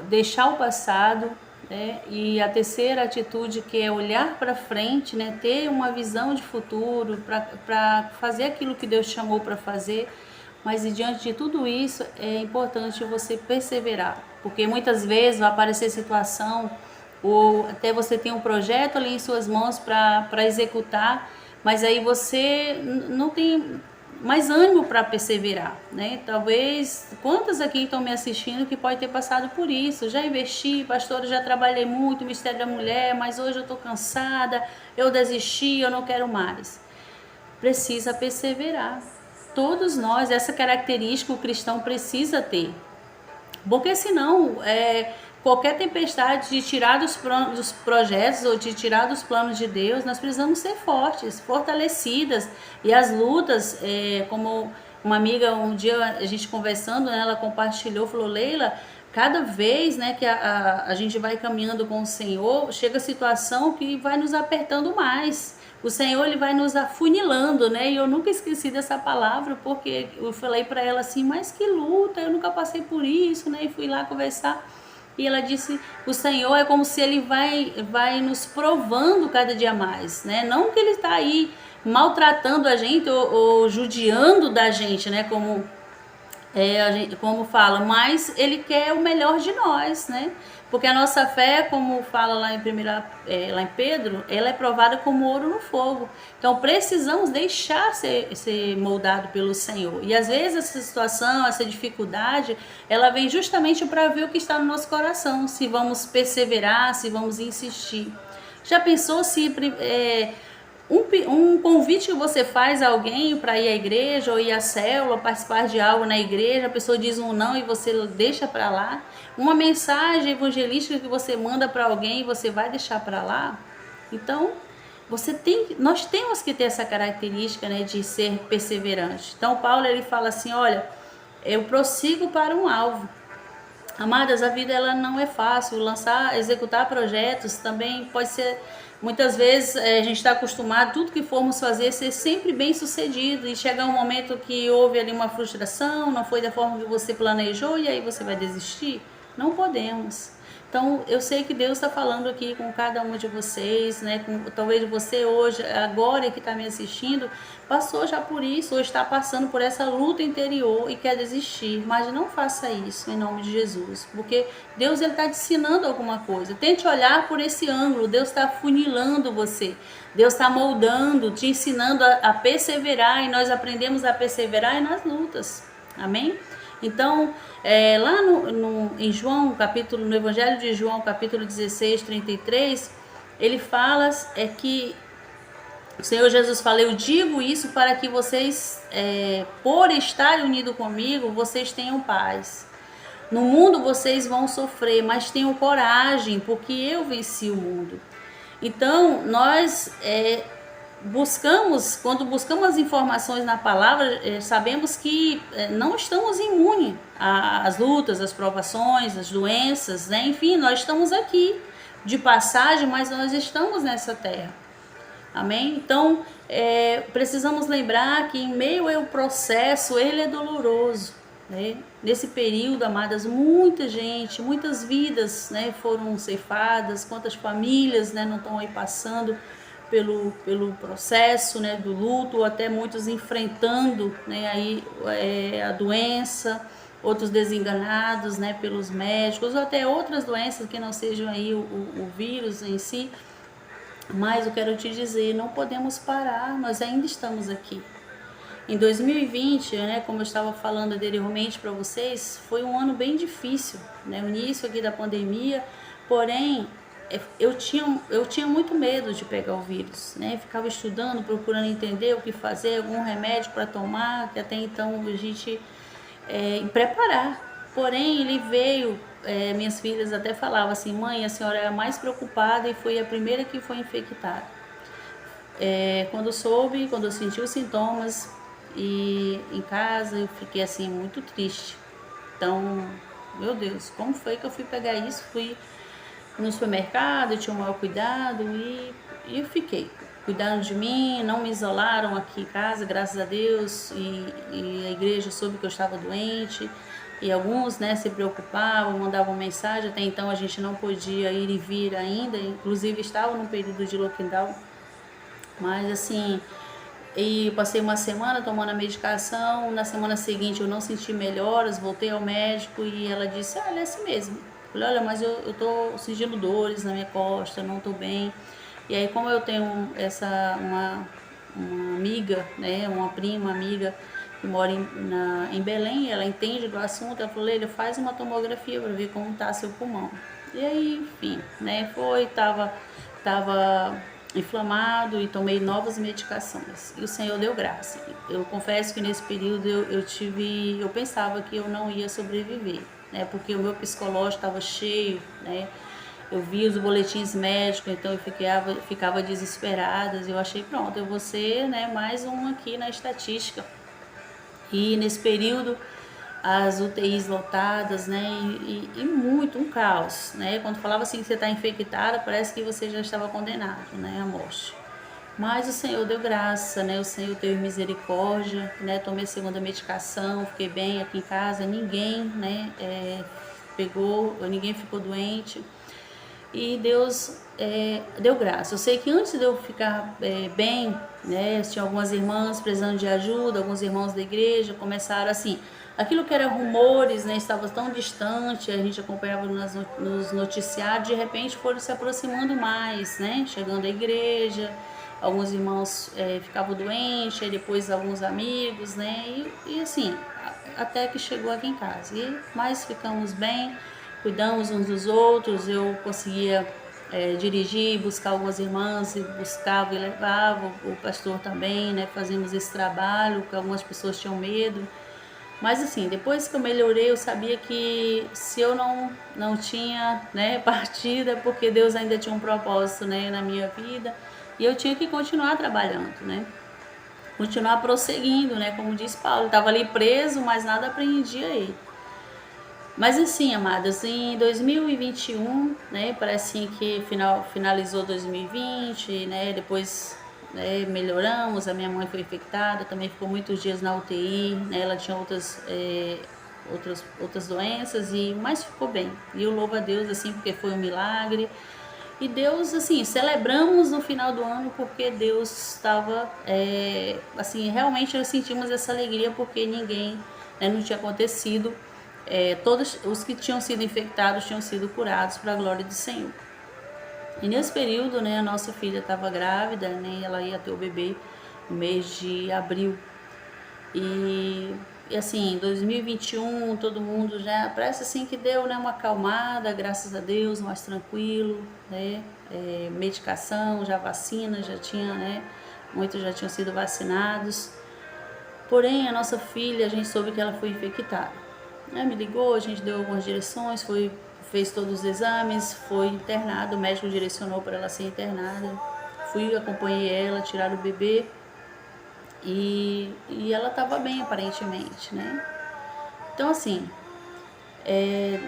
deixar o passado, né? E a terceira atitude, que é olhar para frente, né? Ter uma visão de futuro para fazer aquilo que Deus chamou para fazer. Mas e diante de tudo isso, é importante você perseverar, porque muitas vezes vai aparecer situação, ou até você tem um projeto ali em suas mãos para executar, mas aí você não tem mais ânimo para perseverar, né? Talvez, quantas aqui estão me assistindo que pode ter passado por isso? Já investi, pastora, já trabalhei muito no Ministério da Mulher, mas hoje eu estou cansada, eu desisti, eu não quero mais. Precisa perseverar. Todos nós, essa característica o cristão precisa ter, porque senão qualquer tempestade de tirar dos projetos ou de tirar dos planos de Deus, nós precisamos ser fortes, fortalecidas. E as lutas, como uma amiga, um dia a gente conversando, né, ela compartilhou, falou, Leila, cada vez, né, que a gente vai caminhando com o Senhor, chega a situação que vai nos apertando mais. O Senhor, ele vai nos afunilando, né? E eu nunca esqueci dessa palavra, porque eu falei para ela assim, mas que luta, eu nunca passei por isso, né? E fui lá conversar. E ela disse, o Senhor é como se ele vai nos provando cada dia mais, né? Não que ele está aí maltratando a gente ou judiando da gente, né? Como como fala, mas ele quer o melhor de nós, né? Porque a nossa fé, como fala lá lá em Pedro, ela é provada como ouro no fogo. Então precisamos deixar ser moldado pelo Senhor. E às vezes essa situação, essa dificuldade, ela vem justamente para ver o que está no nosso coração, se vamos perseverar, se vamos insistir. Já pensou se um convite que você faz a alguém para ir à igreja ou ir à célula, participar de algo na igreja, a pessoa diz um não e você deixa para lá? Uma mensagem evangelística que você manda para alguém e você vai deixar para lá? Então, nós temos que ter essa característica, né, de ser perseverante. Então, Paulo ele fala assim, olha, eu prossigo para um alvo. Amadas, a vida ela não é fácil, executar projetos também pode ser, muitas vezes a gente está acostumado, tudo que formos fazer ser sempre bem sucedido e chegar um momento que houve ali uma frustração, não foi da forma que você planejou e aí você vai desistir. Não podemos. Então, eu sei que Deus está falando aqui com cada um de vocês, né? Talvez você hoje, agora que está me assistindo, passou já por isso, ou está passando por essa luta interior e quer desistir. Mas não faça isso em nome de Jesus, porque Deus está te ensinando alguma coisa. Tente olhar por esse ângulo. Deus está funilando você. Deus está moldando, te ensinando a perseverar, e nós aprendemos a perseverar nas lutas. Amém? Então, lá em João, no Evangelho de João, capítulo 16, 33, ele fala que o Senhor Jesus fala, eu digo isso para que vocês, por estarem unidos comigo, vocês tenham paz. No mundo vocês vão sofrer, mas tenham coragem, porque eu venci o mundo. Então, nós quando buscamos as informações na palavra, sabemos que não estamos imunes às lutas, às provações, às doenças, né? Enfim, nós estamos aqui de passagem, mas nós estamos nessa terra. Amém? Então, precisamos lembrar que em meio ao processo, ele é doloroso, né? Nesse período, amadas, muita gente, muitas vidas, né, foram ceifadas, quantas famílias, né, não estão aí passando pelo processo, né, do luto, ou até muitos enfrentando, né, aí, a doença, outros desenganados, né, pelos médicos, ou até outras doenças que não sejam aí o vírus em si. Mas eu quero te dizer, não podemos parar, nós ainda estamos aqui. Em 2020, né, como eu estava falando anteriormente para vocês, foi um ano bem difícil, né, o início aqui da pandemia, porém, eu tinha muito medo de pegar o vírus, né? Ficava estudando, procurando entender o que fazer, algum remédio para tomar, que até então a gente preparar. Porém, ele veio, minhas filhas até falavam assim, mãe, a senhora é a mais preocupada e foi a primeira que foi infectada. Quando eu senti os sintomas e em casa, eu fiquei assim muito triste. Então, meu Deus, como foi que eu fui pegar isso? Fui no supermercado, eu tinha um maior cuidado e eu fiquei cuidando de mim, não me isolaram aqui em casa, graças a Deus, e a igreja soube que eu estava doente, e alguns, né, se preocupavam, mandavam mensagem, até então a gente não podia ir e vir ainda, inclusive estava num período de lockdown, mas assim, e passei uma semana tomando a medicação, na semana seguinte eu não senti melhoras, voltei ao médico e ela disse, é assim mesmo. Falei, olha, mas eu tô sentindo dores na minha costa, não tô bem. E aí, como eu tenho uma amiga, né, uma prima, amiga, que mora em Belém, ela entende do assunto, ela falou, Leila, faz uma tomografia para ver como tá seu pulmão. E aí, enfim, né, tava inflamado e tomei novas medicações. E o Senhor deu graça. Eu confesso que nesse período eu pensava que eu não ia sobreviver, né? Porque o meu psicológico estava cheio, né? Eu via os boletins médicos, então eu ficava desesperada. Eu achei, pronto, eu vou ser, né, mais um aqui na estatística. E nesse período, as UTIs lotadas, né, e muito, um caos, né? Quando falava assim que você está infectada, parece que você já estava condenado, né, à morte. Mas o Senhor deu graça, né? O Senhor teve misericórdia, né? Tomei a segunda medicação, fiquei bem aqui em casa, ninguém, né, ninguém ficou doente. e Deus deu graça. Eu sei que antes de eu ficar bem, né, tinha algumas irmãs precisando de ajuda, alguns irmãos da igreja começaram assim, aquilo que era rumores, né, estava tão distante, a gente acompanhava nos noticiários, de repente foram se aproximando mais, né, chegando à igreja, alguns irmãos ficavam doentes, aí depois alguns amigos, né, e assim, até que chegou aqui em casa. Mas ficamos bem, cuidamos uns dos outros, eu conseguia dirigir, buscar algumas irmãs, e buscava e levava, o pastor também, né, fazíamos esse trabalho, que algumas pessoas tinham medo. Mas assim, depois que eu melhorei, eu sabia que se eu não tinha, né, partida, porque Deus ainda tinha um propósito, né, na minha vida, e eu tinha que continuar trabalhando, né, continuar prosseguindo, né, como diz Paulo, estava ali preso, mas nada prendia ele. Mas assim, amadas, em 2021, né, parece que finalizou 2020, né, depois melhoramos, a minha mãe foi infectada, também ficou muitos dias na UTI, né, ela tinha outras doenças, mas ficou bem. E eu louvo a Deus, assim, porque foi um milagre. E Deus, assim, celebramos no final do ano porque Deus estava, assim, realmente nós sentimos essa alegria porque ninguém, né, não tinha acontecido. Todos os que tinham sido infectados tinham sido curados para a glória do Senhor. E nesse período, né, a nossa filha estava grávida, né, ela ia ter o bebê no mês de abril. E assim, 2021, todo mundo já parece assim que deu, né, uma acalmada, graças a Deus, mais tranquilo, né, medicação, já vacina, já tinha, né, muitos já tinham sido vacinados. Porém, a nossa filha, a gente soube que ela foi infectada. Me ligou, a gente deu algumas direções, fez todos os exames, foi internada, o médico direcionou para ela ser internada. Fui, acompanhei ela, tiraram o bebê e ela estava bem aparentemente, né? Então assim,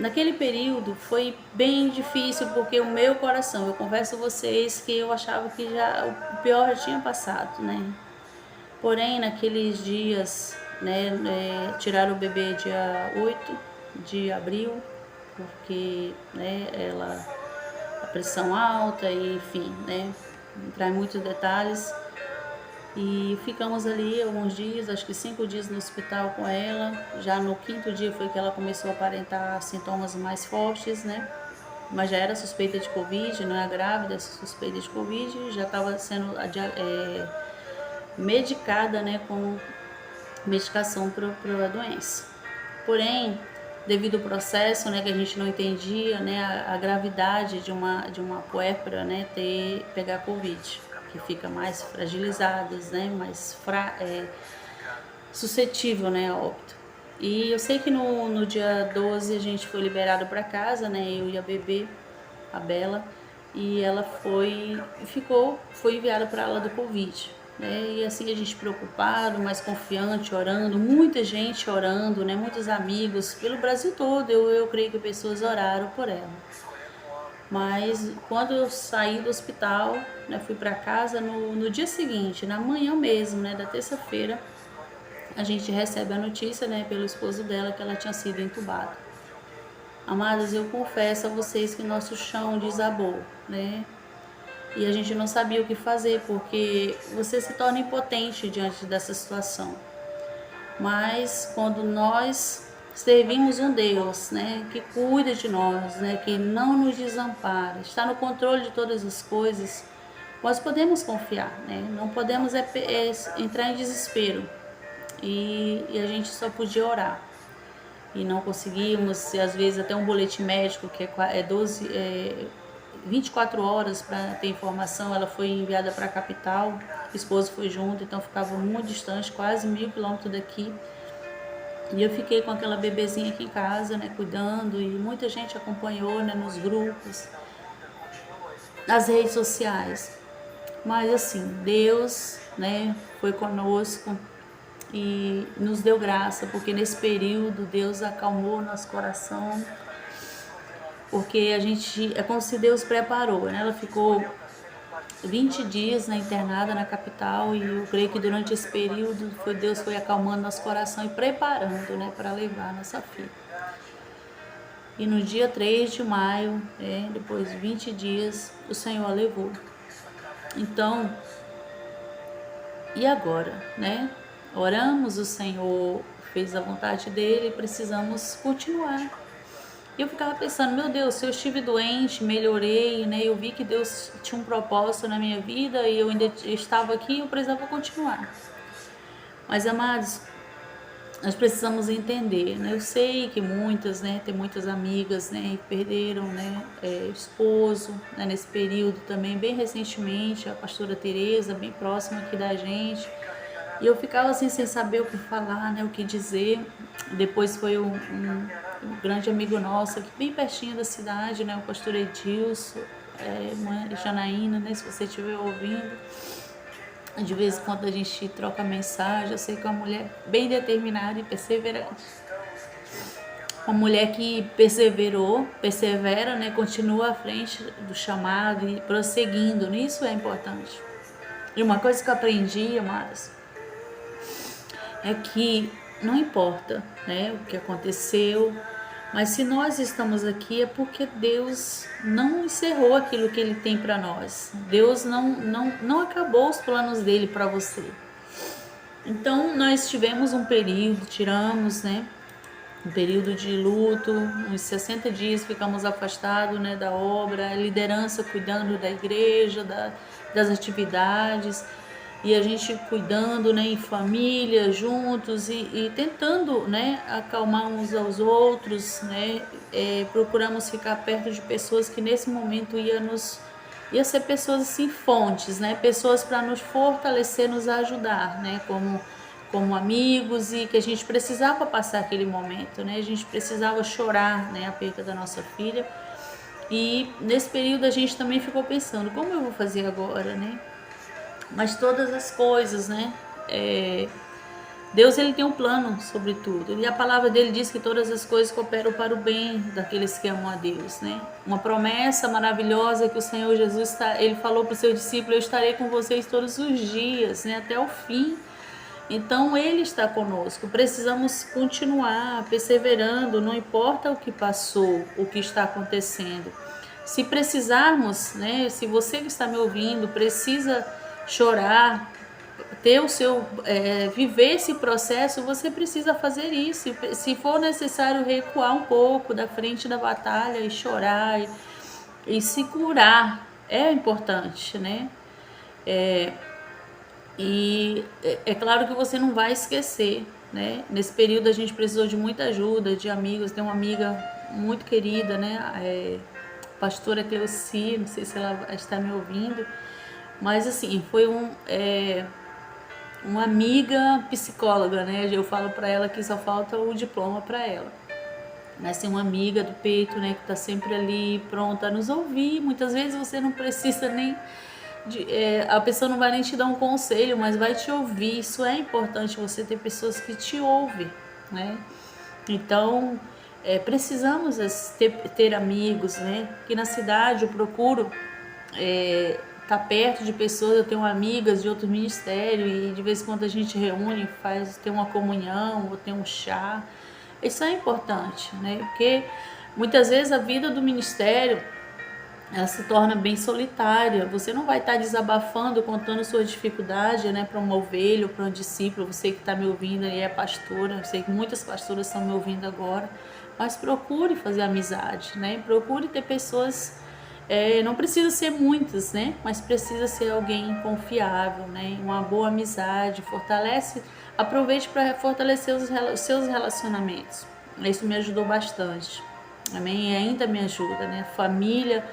naquele período foi bem difícil porque o meu coração, eu confesso a vocês que eu achava que já o pior já tinha passado, né? Porém, naqueles dias, né, tiraram o bebê dia 8 de abril, porque, né, a pressão alta e, enfim, né, entrar em muitos detalhes. E ficamos ali alguns dias, acho que 5 dias no hospital com ela. Já no 5º dia foi que ela começou a aparentar sintomas mais fortes, né? Mas já era suspeita de Covid, não é grávida, suspeita de Covid, já estava sendo medicada, né, com medicação para a doença. Porém, devido ao processo, né, que a gente não entendia, né, a gravidade de uma puérpera, né, pegar Covid, que fica mais fragilizadas, né, mais suscetível, né, a óbito. E eu sei que no dia 12 a gente foi liberado para casa, né, eu e a bebê, a Bela, e ela foi enviada para a ala do Covid. E assim a gente preocupado, mais confiante, orando, muita gente orando, né? Muitos amigos pelo Brasil todo, eu creio que pessoas oraram por ela. Mas quando eu saí do hospital, né, fui para casa, no dia seguinte, na manhã mesmo, né, da terça-feira, a gente recebe a notícia, né, pelo esposo dela que ela tinha sido entubada. Amadas, eu confesso a vocês que o nosso chão desabou, né? E a gente não sabia o que fazer, porque você se torna impotente diante dessa situação. Mas quando nós servimos um Deus, né, que cuida de nós, né, que não nos desampara, está no controle de todas as coisas, nós podemos confiar, né? Não podemos entrar em desespero. E a gente só podia orar. E não conseguimos, às vezes até um boletim médico que é 24 horas para ter informação, ela foi enviada para a capital, o esposo foi junto, então ficava muito distante, quase 1.000 quilômetros daqui. E eu fiquei com aquela bebezinha aqui em casa, né, cuidando, e muita gente acompanhou, né, nos grupos, nas redes sociais. Mas assim, Deus, né, foi conosco e nos deu graça, porque nesse período Deus acalmou nosso coração, porque é como se Deus preparou, né? Ela ficou 20 dias internada na capital e eu creio que durante esse período Deus foi acalmando nosso coração e preparando, né, para levar a nossa filha. E no dia 3 de maio, depois de 20 dias, o Senhor a levou. Então, e agora, né? Oramos, o Senhor fez a vontade dele, precisamos continuar. E eu ficava pensando, meu Deus, se eu estive doente, melhorei, né? Eu vi que Deus tinha um propósito na minha vida e eu ainda estava aqui, eu precisava continuar. Mas, amados, nós precisamos entender, né? Eu sei que muitas, né? Tem muitas amigas, né? Que perderam, né? Esposo, né? Nesse período também, bem recentemente, a pastora Tereza, bem próxima aqui da gente. E eu ficava assim, sem saber o que falar, né? O que dizer. Depois foi um grande amigo nosso, aqui bem pertinho da cidade, né? O pastor Edilson, mãe Janaína, né? Se você estiver ouvindo. De vez em quando a gente troca mensagem. Eu sei que é uma mulher bem determinada e perseverante. Uma mulher que persevera, né? Continua à frente do chamado e prosseguindo. Isso é importante. E uma coisa que eu aprendi, amados, é que não importa, né, o que aconteceu, mas se nós estamos aqui é porque Deus não encerrou aquilo que Ele tem para nós. Deus não acabou os planos dele para você. Então nós tivemos um período, tiramos, né, um período de luto, uns 60 dias ficamos afastados, né, da obra, a liderança cuidando da igreja, das atividades, e a gente cuidando, né, em família, juntos e tentando, né, acalmar uns aos outros, né, procuramos ficar perto de pessoas que nesse momento ia ser pessoas assim, fontes, né, pessoas para nos fortalecer, nos ajudar, né, como amigos, e que a gente precisava passar aquele momento, né, a gente precisava chorar, né, a perda da nossa filha. E nesse período a gente também ficou pensando, como eu vou fazer agora, né? Mas todas as coisas, né? Deus, ele tem um plano sobre tudo. E a palavra dele diz que todas as coisas cooperam para o bem daqueles que amam a Deus, né? Uma promessa maravilhosa que o Senhor Jesus ele falou para o seu discípulo: eu estarei com vocês todos os dias, né? Até o fim. Então ele está conosco. Precisamos continuar perseverando, não importa o que passou, o que está acontecendo. Se precisarmos, né? Se você que está me ouvindo precisa chorar, ter o seu viver esse processo, você precisa fazer isso. Se for necessário recuar um pouco da frente da batalha e chorar e se curar, é importante, né? E é claro que você não vai esquecer, né? Nesse período a gente precisou de muita ajuda, de amigos. Tem uma amiga muito querida, né? Pastora Cleuci, não sei se ela está me ouvindo, mas assim, foi uma amiga psicóloga, né? Eu falo para ela que só falta o diploma para ela. Mas tem uma amiga do peito, né? Que tá sempre ali pronta a nos ouvir. Muitas vezes você não precisa nem... a pessoa não vai nem te dar um conselho, mas vai te ouvir. Isso é importante, você ter pessoas que te ouvem, né? Então, precisamos ter amigos, né? Aqui na cidade eu procuro tá perto de pessoas. Eu tenho amigas de outro ministério e de vez em quando a gente reúne, tem uma comunhão ou tem um chá. Isso é importante, né? Porque muitas vezes a vida do ministério, ela se torna bem solitária. Você não vai estar desabafando, contando sua dificuldade, né, para uma ovelha ou para um discípulo. Você que está me ouvindo e é pastora, eu sei que muitas pastoras estão me ouvindo agora, mas procure fazer amizade, né? Procure ter pessoas, não precisa ser muitas, né? Mas precisa ser alguém confiável, né? Uma boa amizade, aproveite para fortalecer os seus relacionamentos. Isso me ajudou bastante, amém? E ainda me ajuda, né? Família,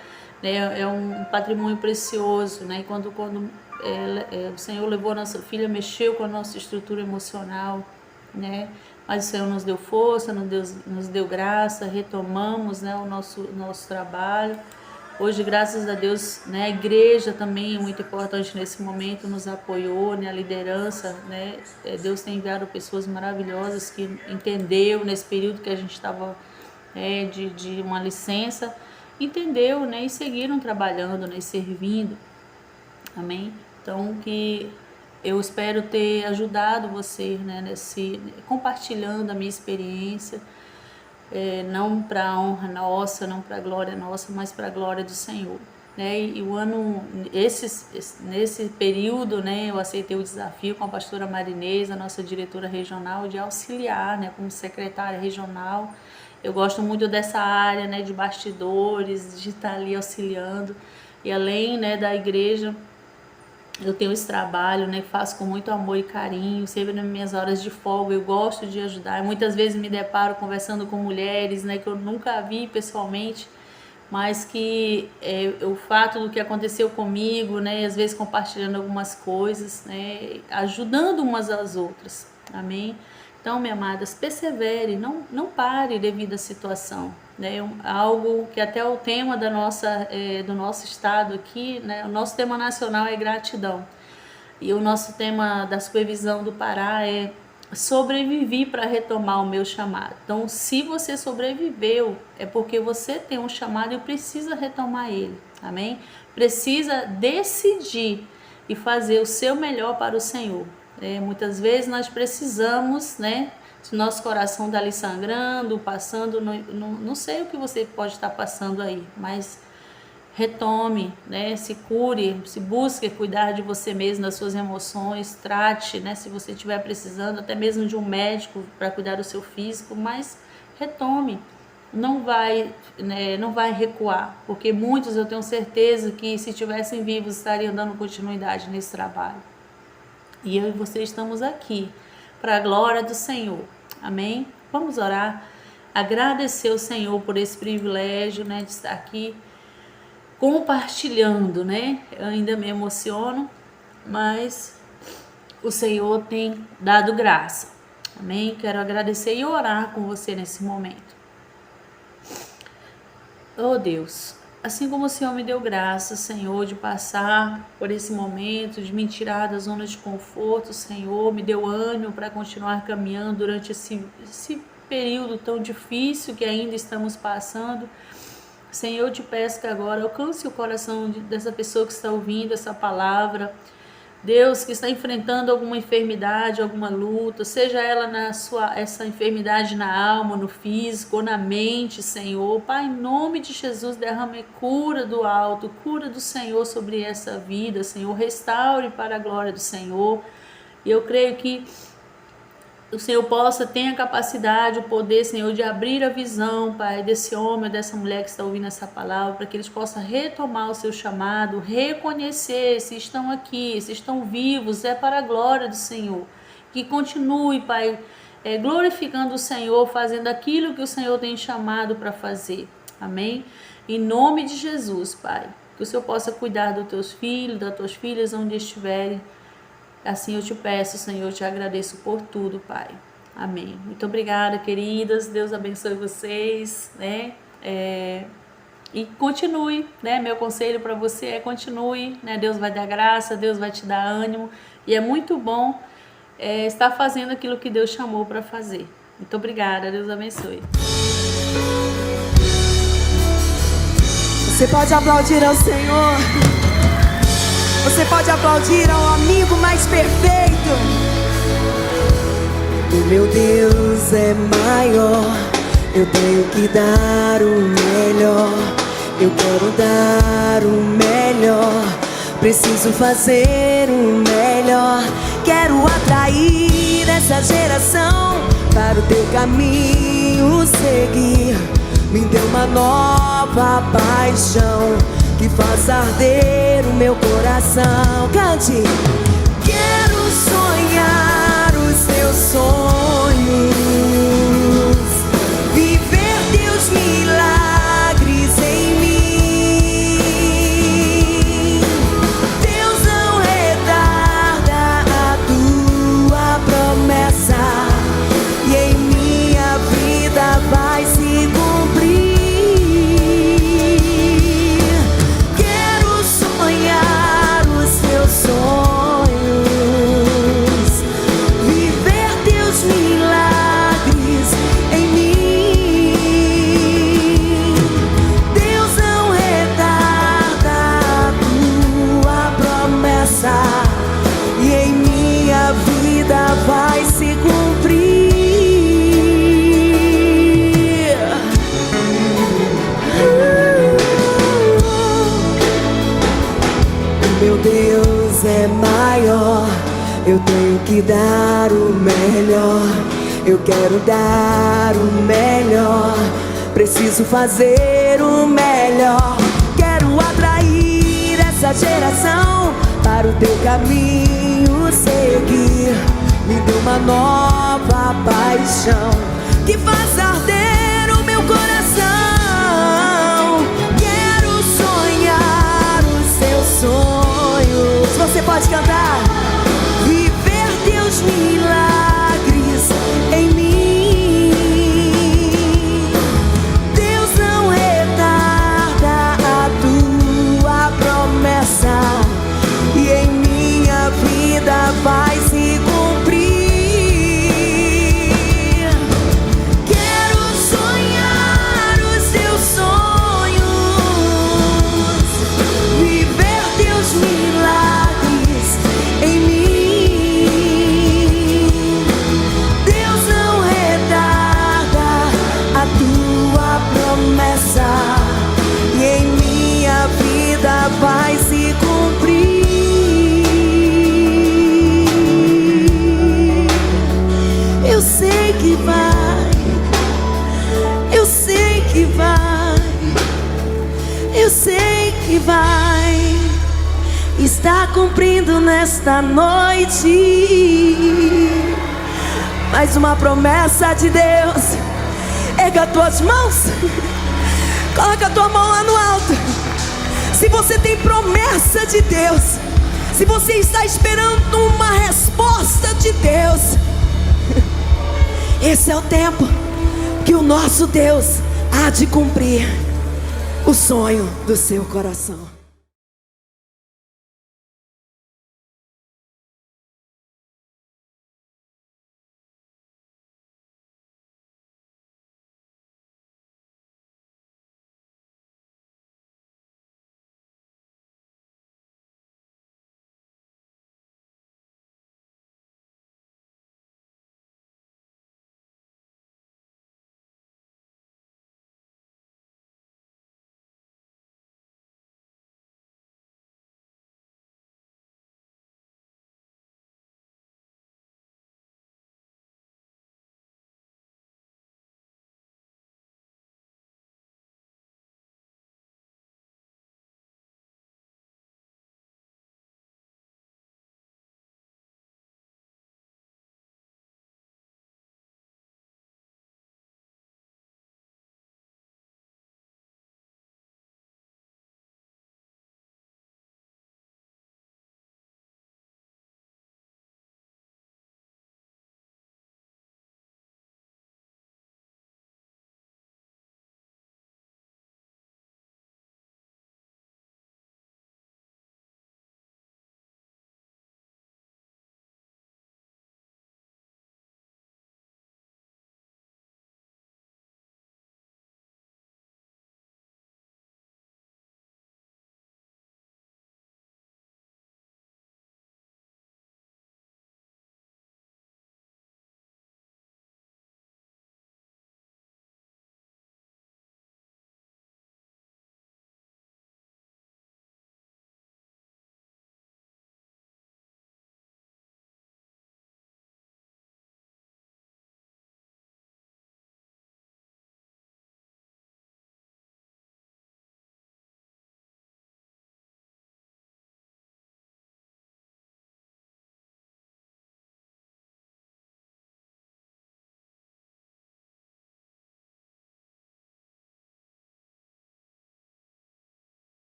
né, é um patrimônio precioso, né? E quando o Senhor levou a nossa filha, mexeu com a nossa estrutura emocional, né? Mas o Senhor nos deu força, nos deu graça, retomamos, né, o nosso trabalho. Hoje, graças a Deus, né, a igreja também é muito importante nesse momento, nos apoiou, né, a liderança, né? Deus tem enviado pessoas maravilhosas que entendeu nesse período que a gente estava de uma licença, entendeu, né, e seguiram trabalhando, né, servindo, amém? Então, que eu espero ter ajudado você, né, compartilhando a minha experiência, não para a honra nossa, não para a glória nossa, mas para a glória do Senhor. Né? E o ano, nesse período, né, eu aceitei o desafio com a pastora Marinês, a nossa diretora regional, de auxiliar, né, como secretária regional. Eu gosto muito dessa área, né, de bastidores, de estar ali auxiliando. E além, né, da igreja, eu tenho esse trabalho, né, faço com muito amor e carinho, sempre nas minhas horas de folga eu gosto de ajudar. Muitas vezes me deparo conversando com mulheres, né, que eu nunca vi pessoalmente, mas que o fato do que aconteceu comigo, né, às vezes compartilhando algumas coisas, né, ajudando umas às outras, amém? Então, minhas amadas, persevere, não pare devido à situação, né, algo que até o tema da do nosso estado aqui, né, o nosso tema nacional é gratidão, e o nosso tema da supervisão do Pará é sobrevivi para retomar o meu chamado. Então, se você sobreviveu, é porque você tem um chamado e precisa retomar ele, amém? Precisa decidir e fazer o seu melhor para o Senhor. Muitas vezes nós precisamos, né? Se nosso coração está ali sangrando, passando, não sei o que você pode estar passando aí, mas retome, né? Se cure, se busque cuidar de você mesmo, das suas emoções, trate, né? Se você estiver precisando, até mesmo de um médico para cuidar do seu físico, mas retome, não vai recuar, porque muitos eu tenho certeza que se estivessem vivos estariam dando continuidade nesse trabalho. E eu e você estamos aqui para a glória do Senhor, amém? Vamos orar, agradecer ao Senhor por esse privilégio, né, de estar aqui compartilhando, né? Eu ainda me emociono, mas o Senhor tem dado graça, amém? Quero agradecer e orar com você nesse momento. Oh Deus, assim como o Senhor me deu graça, Senhor, de passar por esse momento, de me tirar da zona de conforto, Senhor, me deu ânimo para continuar caminhando durante esse período tão difícil que ainda estamos passando. Senhor, eu te peço que agora alcance o coração dessa pessoa que está ouvindo essa palavra. Deus, que está enfrentando alguma enfermidade, alguma luta, seja ela essa enfermidade na alma, no físico ou na mente, Senhor. Pai, em nome de Jesus, derrame cura do alto, cura do Senhor sobre essa vida, Senhor. Restaure para a glória do Senhor. E eu creio que o Senhor tenha a capacidade, o poder, Senhor, de abrir a visão, Pai, desse homem, dessa mulher que está ouvindo essa palavra, para que eles possam retomar o seu chamado, reconhecer se estão aqui, se estão vivos, é para a glória do Senhor. Que continue, Pai, glorificando o Senhor, fazendo aquilo que o Senhor tem chamado para fazer. Amém? Em nome de Jesus, Pai, que o Senhor possa cuidar dos teus filhos, das tuas filhas, onde estiverem. Assim eu te peço, Senhor, eu te agradeço por tudo, Pai. Amém. Muito obrigada, queridas. Deus abençoe vocês, né? E continue, né? Meu conselho para você é continue, né? Deus vai dar graça, Deus vai te dar ânimo. E é muito bom estar fazendo aquilo que Deus chamou para fazer. Muito obrigada. Deus abençoe. Você pode aplaudir ao Senhor. Você pode aplaudir ao amigo mais perfeito. O meu Deus é maior. Eu tenho que dar o melhor. Eu quero dar o melhor. Preciso fazer o melhor. Quero atrair essa geração para o teu caminho seguir. Me dê uma nova paixão que faz arder o meu coração. Cante. Quero sonhar os teus sonhos, viver teus milagres em mim. Deus não retarda a tua promessa, e em minha vida vai se cumprir. Sonhos, viver teus Eu tenho que dar o melhor. Eu quero dar o melhor. Preciso fazer o melhor. Quero atrair essa geração para o teu caminho seguir. Me dê uma nova paixão que faz arder o meu coração. Quero sonhar os seus sonhos. Você pode cantar. Viver teus milagres em mim. Deus não retarda a tua promessa, e em minha vida vai se cumprir. Quero sonhar os teus sonhos, viver teus milagres em mim. Deus não retarda a tua promessa, e em minha vida vai se cumprir. Eu sei que vai, eu sei que vai, eu sei que vai estar cumprindo nesta noite. Mais uma promessa de Deus. Erga as tuas mãos, coloca a tua mão lá no alto. Se você tem promessa de Deus, se você está esperando uma resposta de Deus, esse é o tempo que o nosso Deus há de cumprir o sonho do seu coração.